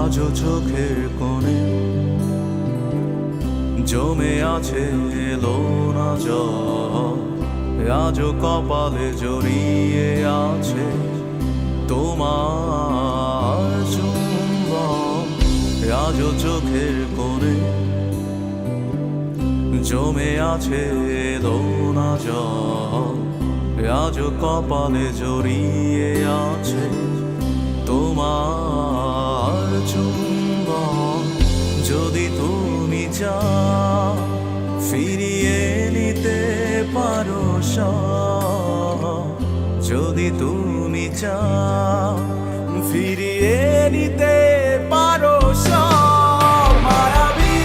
আজও চোখের কোণে জমে আছে এলো না জল, আজও কপালে জড়িয়ে আছে তোমার চুম্বন। আজও চোখের কোণে জমে আছে এলো না জল, আজও কপালে জড়িয়ে আছে তোমার চুম্বন। যদি তুমি চাও ফিরিয়ে নিতে পারো সব, যদি তুমি চাও ফিরিয়ে নিতে পারো সব, মায়াবী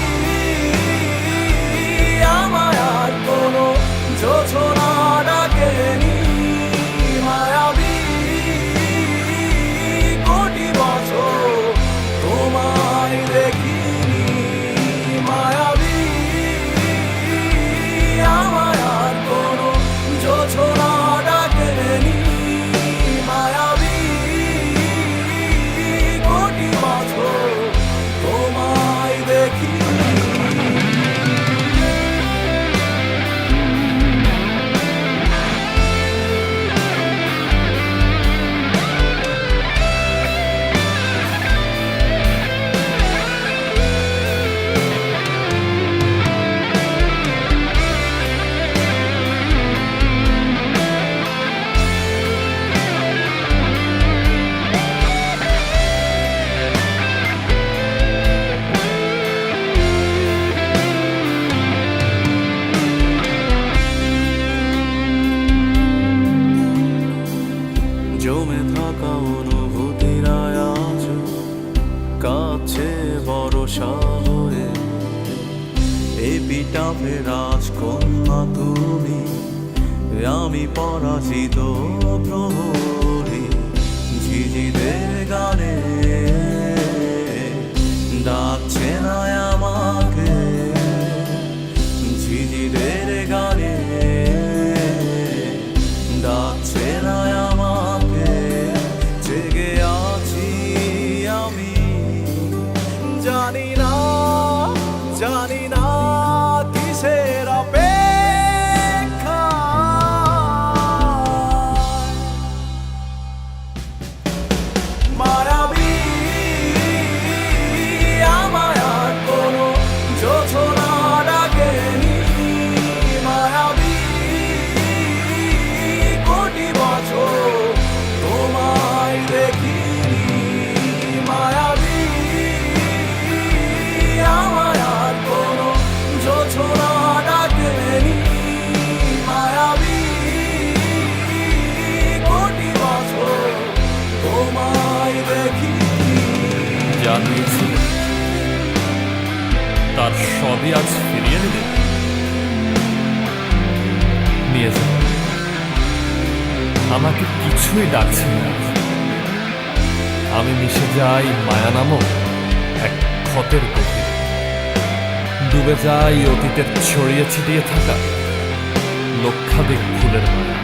আমায় আর কোনো যোছনা ডাকেনি, মায়াবী কোটি বছর তোমায় দেখিনি, মায়াবী আমায় আর কোনো যোছনা ডাকেনি, মায়াবী কোটি বছর তোমায় দেখিনি। জমে থাকা অনুভূতিরা আজ কাছে ভরসা হয়ে, এপিটাফে রাজকন্যা তুমি, আমি পরাজিত প্রহরী। ঝিঝিদের গানে ডাকছে না আমাকে, ঝিঝিদের গানে ডাকছে না আমাকে, জেগে আছি আমি, জানি না জানি না কিসের অপেক্ষা। মায়াবী আমায় আর কোনো যোছনা ডাকেনি, মায়াবী কোটি বছর তোমায় দেখিনি, মায়াবী আমায় আর কোনো যোছনা ডাকেনি, মায়াবী কোটি বছর তোমায় দেখিনি। জানিয়েছি তার সবই আজ ফিরিয়ে নেবে, নিয়ে যাবে। আমাকে কিছুই ডাকছে না, আমি মিশে যাই মায়া নামক এক ক্ষতের গভীরে, ডুবে যাই অতীতের ছড়িয়ে ছিটিয়ে থাকা লক্ষাধিক ফুলের মায়া।